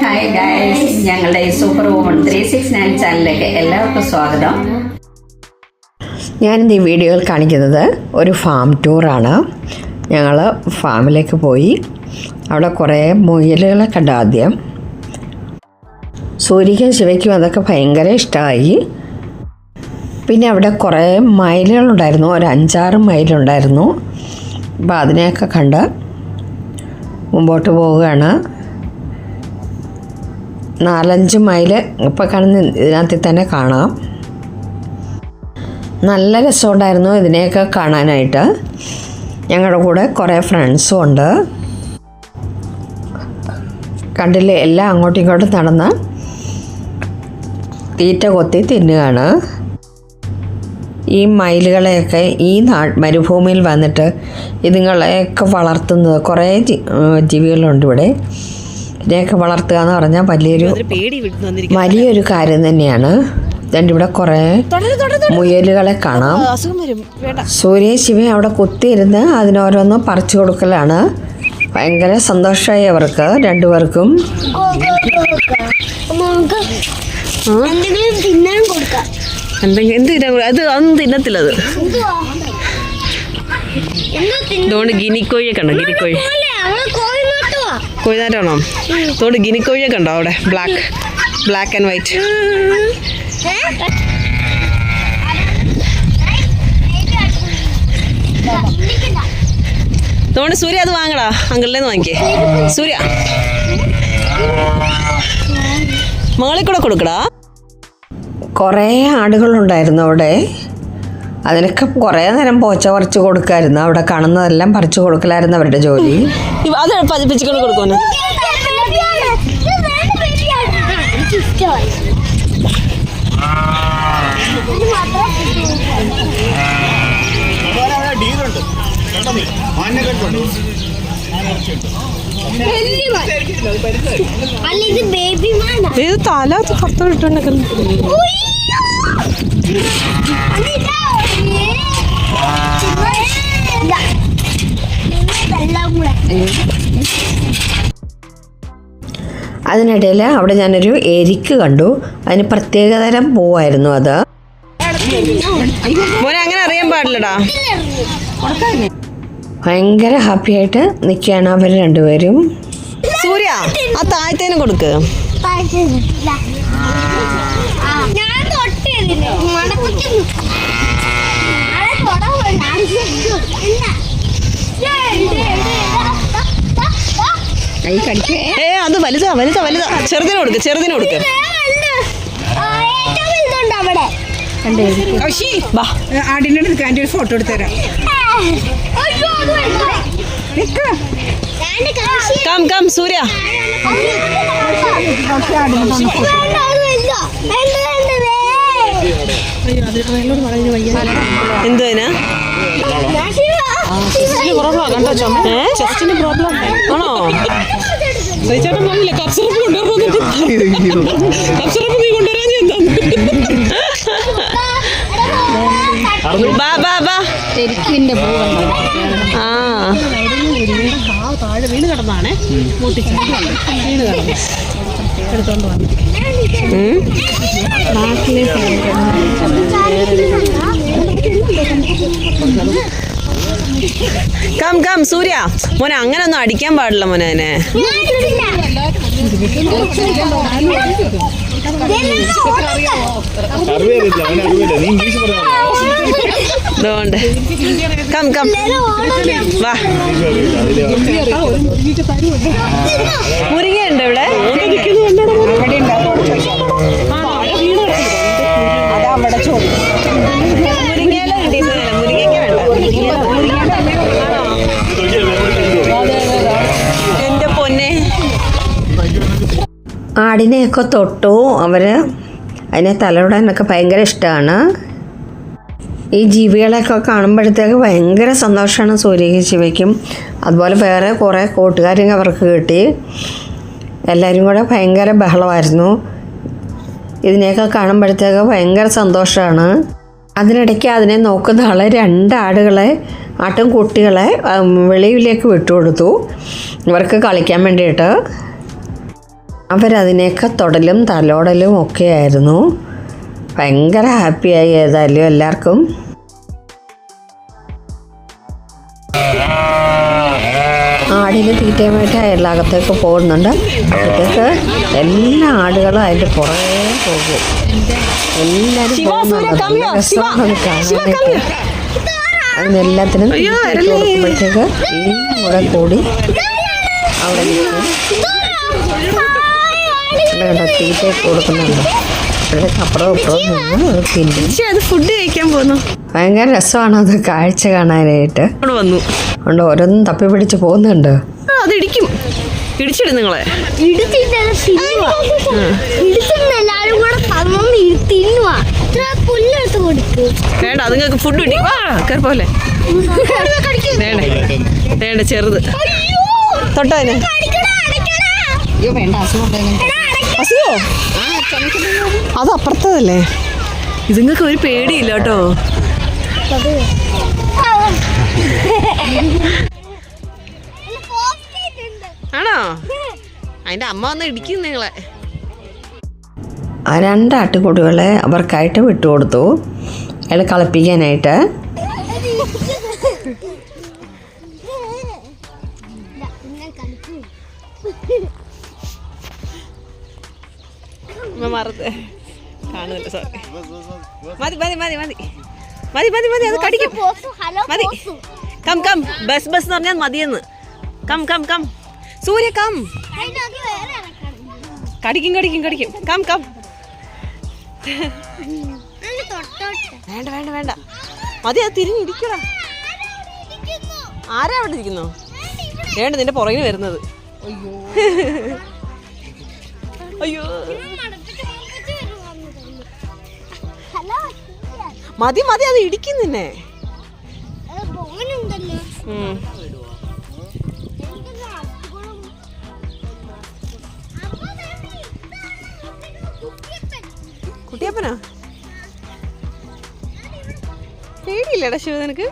Hi guys, ഞങ്ങളുടെ super woman 369 ചാനലിലേക്ക് എല്ലാവർക്കും സ്വാഗതം. ഞാനിന്ന് ഈ വീഡിയോയിൽ കാണിക്കുന്നത് ഒരു ഫാം ടൂറാണ്. ഞങ്ങൾ ഫാമിലേക്ക് പോയി അവിടെ കുറേ മുയലുകളെ കണ്ട. ആദ്യം സൂര്യയ്ക്കും ശിവയ്ക്കും അതൊക്കെ ഭയങ്കര ഇഷ്ടമായി. പിന്നെ അവിടെ കുറേ മയിലുകളുണ്ടായിരുന്നു, ഒരു 5-6 മയിലുണ്ടായിരുന്നു. അപ്പോൾ അതിനെയൊക്കെ കണ്ട് മുമ്പോട്ട് പോവുകയാണ്. 4-5 മൈൽ ഇപ്പോൾ കാണുന്ന ഇതിനകത്ത് തന്നെ കാണാം. നല്ല രസമുണ്ടായിരുന്നു ഇതിനെയൊക്കെ കാണാനായിട്ട്. ഞങ്ങളുടെ കൂടെ കുറേ ഫ്രണ്ട്സും ഉണ്ട്. കണ്ടില്ലേ, എല്ലാം അങ്ങോട്ടും ഇങ്ങോട്ടും നടന്ന് തീറ്റ കൊത്തി തിന്നുകയാണ്. ഈ മയിലുകളെയൊക്കെ ഈ മരുഭൂമിയിൽ വന്നിട്ട് ഇതുങ്ങളെയൊക്കെ വളർത്തുന്നത് കുറേ ജീവികളുണ്ട് ഇവിടെ. ഇതിനെയൊക്കെ വളർത്തുക എന്ന് പറഞ്ഞാൽ വലിയൊരു കാര്യം തന്നെയാണ്. ഇതുകൊണ്ട് ഇവിടെ കുറേ മുയലുകളെ കാണാം. സൂര്യ ശിവ അവിടെ കുത്തിയിരുന്ന് അതിനോരോന്ന് പറിച്ചു കൊടുക്കലാണ്. ഭയങ്കര സന്തോഷമായി അവർക്ക് രണ്ടുപേർക്കും. അതൊന്നും തിന്നത്തില്ലത്. അതുകൊണ്ട് ഗിനിക്കോഴിയെ കണ്ടോ? ഗിനിക്കോഴി കോഴിനാറ്റാണോ? അതുകൊണ്ട് ഗിനിക്കോഴിയെ കണ്ടോ അവിടെ? Black and white. അതുകൊണ്ട് സൂര്യ അത് വാങ്ങടാ, അങ്കിളിലേന്ന് വാങ്ങിക്കേ. സൂര്യ മോളിൽ കൂടെ കൊടുക്കടാ. കുറേ ആടുകളുണ്ടായിരുന്നു അവിടെ. അതിനൊക്കെ കുറേ നേരം പോച്ച പറിച്ച് കൊടുക്കായിരുന്നു. അവിടെ കാണുന്നതെല്ലാം പറിച്ചു കൊടുക്കലായിരുന്നു അവരുടെ ജോലി. അത് പതിപ്പിച്ചുകൊണ്ട് കൊടുക്കുമെന്ന്. ഇത് തല പുറത്തോട്ടുണ്ടെങ്കിൽ അതിനിടയിൽ അവിടെ ഞാനൊരു എരിക്ക് കണ്ടു. അതിന് പ്രത്യേകതരം പൂവായിരുന്നു അത്. മോനെ അങ്ങനെ അറിയാൻ പാടില്ലടാ. ഭയങ്കര ഹാപ്പി ആയിട്ട് നിൽക്കുകയാണ് അവർ രണ്ടുപേരും. സൂര്യ ആ താഴത്തേനും കൊടുക്ക്. അത് വലുതാ. ചെറുതിന് കൊടുക്ക്. ആടിന്റെ ഫോട്ടോ എടുത്തരാം. കം സൂര്യ. എന്തുവാ? ആണോ? വീണ് കിടന്നാണേ വീണ് കിടന്നു എടുത്തോണ്ട് വന്നു. കം സൂര്യ. മോനെ അങ്ങനെ ഒന്നും അടിക്കാൻ പാടില്ല മോനെ. അതിനെ അതുകൊണ്ട് കം വാ. മുരിങ്ങയുണ്ട് ഇവിടെ. മുരിങ്ങയില കിട്ടിയില്ല. മുരിങ്ങയ്ക്ക് വേണ്ട. എന്റെ പൊന്നെ. ആടിനെയൊക്കെ തൊട്ടു അവർ. അതിനെ തലോടാനൊക്കെ ഭയങ്കര ഇഷ്ടമാണ്. ഈ ജീവികളെയൊക്കെ കാണുമ്പോഴത്തേക്ക് ഭയങ്കര സന്തോഷമാണ് സൂര്യയ്ക്കും ശിവയ്ക്കും. അതുപോലെ വേറെ കുറേ കൂട്ടുകാരും അവർക്ക് കിട്ടി. എല്ലാവരും കൂടെ ഭയങ്കര ബഹളമായിരുന്നു. ഇതിനെയൊക്കെ കാണുമ്പോഴത്തേക്ക് ഭയങ്കര സന്തോഷമാണ്. അതിനിടയ്ക്ക് അതിനെ നോക്കുന്ന ആൾ 2 ആട്ടിൻകുട്ടികളെ വെളിയിലേക്ക് വിട്ടുകൊടുത്തു ഇവർക്ക് കളിക്കാൻ വേണ്ടിയിട്ട്. അവരതിനെയൊക്കെ തൊടലും തലോടലും ഒക്കെ ആയിരുന്നു. ഭയങ്കര ഹാപ്പിയായി ഏതായാലും എല്ലാവർക്കും. ആടിന് തീറ്റയുമായിട്ട് അയൽഭാഗത്തേക്ക് പോകുന്നുണ്ട്. അപ്പോഴത്തേക്ക് എല്ലാ ആടുകളും അതിൻ്റെ പുറകെ പോകും. എല്ലാവരും പോകുന്നുണ്ട്. നല്ല രസമാണ് കാണാനായിട്ട്. അതിനെല്ലാത്തിനും തീറ്റ കൊടുക്കുമ്പോഴത്തേക്ക് എല്ലാം കൂടെ കൂടി അവിടെ നിൽക്കും. കണ്ടോ തീറ്റ കൊടുക്കുന്നുണ്ട്. അപ്പോഴത്തേക്ക് അപ്പുറം ഇപ്പുറം നിന്ന് അത് തിന്നും. അത് ഫുഡ് കഴിക്കാൻ പോകുന്നു. ഭയങ്കര രസമാണ് അത് കാഴ്ച കാണാനായിട്ട്. അവിടെ വന്നു ഉണ്ട് ഓരോന്നും തപ്പി പിടിച്ച് പോകുന്നുണ്ട്. അത് ഇടിക്കും, ഇടിച്ചിടും നിങ്ങളെ. വേണ്ട അതുങ്ങൾക്ക് ഫുഡ് കിട്ടി. വാ കയറിപ്പോലെ. വേണ്ട ചെറുത് തൊട്ടതിന് അസുഖോ അത് അപ്പുറത്തതല്ലേ. ഇതുങ്ങൾക്ക് ഒരു പേടിയില്ല കേട്ടോ. ആണോ? അതിന്റെ അമ്മ വന്ന് ഇടിക്കും നിങ്ങളെ. ആ 2 ആട്ടുകുട്ടികളെ അവർക്കായിട്ട് വിട്ടുകൊടുത്തു അയാൾ കളിപ്പിക്കാനായിട്ട്. മറന്നേ കാണുന്നില്ല, സോറി. മതി മതി മതി മതി മതി മതി മതി അത് കടിക്കും. മതി കം കം ബസ് ബസ് എന്ന് പറഞ്ഞാൽ മതിയെന്ന്. Come come come Surya come. കടിക്കും കടിക്കും കടിക്കും. Come come. വേണ്ട വേണ്ട വേണ്ട മതി. അത് തിരിഞ്ഞിരിക്കടാ. ആരാ അവിടെ ഇരിക്കുന്നു? വേണ്ട നിന്റെ പുറകിന് വരുന്നത്. അയ്യോ മതി മതി അത് ഇടിക്കും നിന്നെ. കുട്ടിയപ്പനാ പേടിയില്ലടാ ശിവ നിനക്ക്?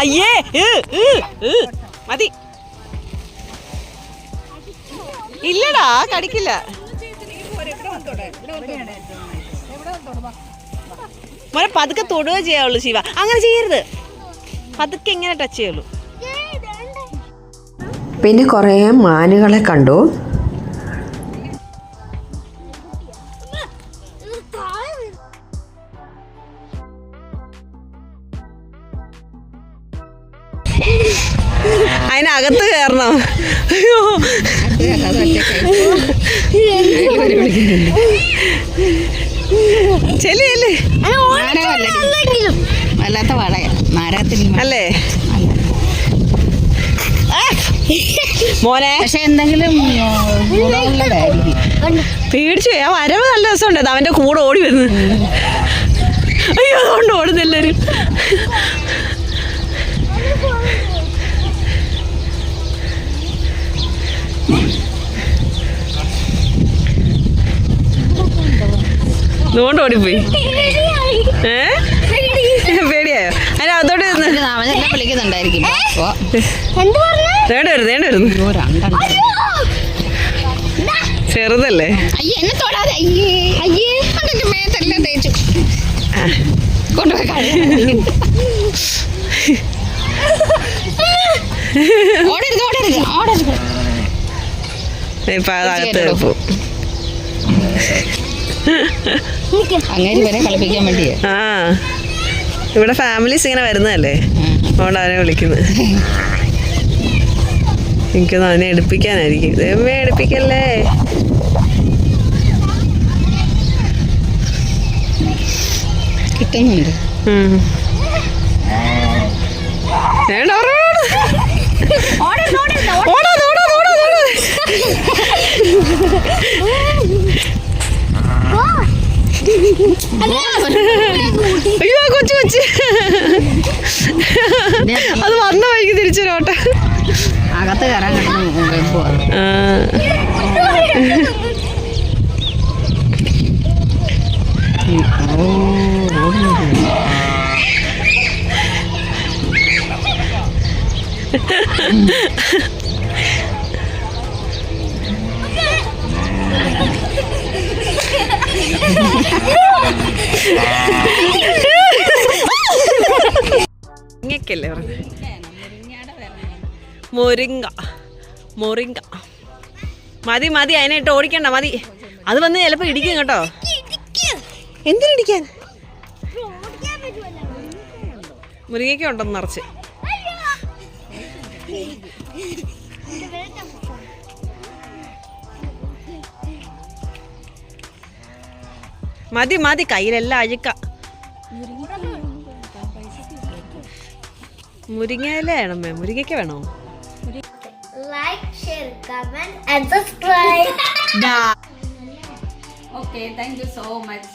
അയ്യേ മതി. ഇല്ലടാ കടിക്കില്ല. മോനെ പതുക്കെ തൊടുക ചെയ്യാവുള്ളൂ ശിവ. അങ്ങനെ ചെയ്യരുത്. പതുക്കെ ഇങ്ങനെ ടച്ച് ചെയ്യുള്ളൂ. പിന്നെ കുറേ മാനുകളെ കണ്ടു. അതിനകത്ത് കയറണം. ചെല്ലേ വല്ലാത്ത വാടക അല്ലേ മോനെ? പക്ഷെ എന്തെങ്കിലും പേടിച്ചു പോയി. ആ വരവ് നല്ല രസമുണ്ട്. അവന്റെ കൂടെ ഓടി വരുന്നു. അയ്യോ അതുകൊണ്ട് ഓടുന്നു എല്ലാരും. അതുകൊണ്ട് ഓടിപ്പോയി. പേടിയായോ? അതിന് അതോടെ അവനെല്ലാം വിളിക്കുന്നുണ്ടായിരിക്കും. ചെറുതല്ലേ? എന്നെ തൊടാതെ. അയ്യേ മേത്തെല്ലാം തേച്ചു കൊണ്ടുപോയി. ഓടരുത് ഓടരുത് ഓടരുത്. ഇപ്പൊ അതകത്ത് കേൾപ്പോ അങ്ങനെ വരെ കളിപ്പിക്കാൻ വേണ്ടിയേ. ആ ഇവിടെ ഫാമിലീസ് ഇങ്ങനെ വരുന്നതല്ലേ, അതുകൊണ്ട് അവനെ വിളിക്കുന്നത്. എനിക്കൊന്ന് അവനെ എടുപ്പിക്കാനായിരിക്കും. ദൈവമേ എടുപ്പിക്കല്ലേ. കിട്ടുന്നുണ്ട്. അയ്യോ കൊച്ചു കൊച്ചു അത് വന്ന വഴിക്ക് തിരിച്ചൊരോട്ടെ. അകത്ത് കയറാൻ കിടന്നു. ഇങ്ങക്കല്ലേ പറഞ്ഞ മൊരിങ്ക മൊറിങ്ക. മതി മതി, അതിനായിട്ട് ഓടിക്കണ്ട, മതി. അത് വന്ന് ചിലപ്പോ ഇടിക്കും കേട്ടോ. എന്തിനിടിക്കാൻ? മുരിങ്ങയ്ക്ക ഉണ്ടെന്ന് നിറച്ച്. മതി മതി, കയ്യിലെല്ലാം അഴുക്ക. മുരിങ്ങയില വേണമേ, മുരിങ്ങയ്ക്ക വേണോ? Like, share, comment and subscribe. Okay, thank you so much.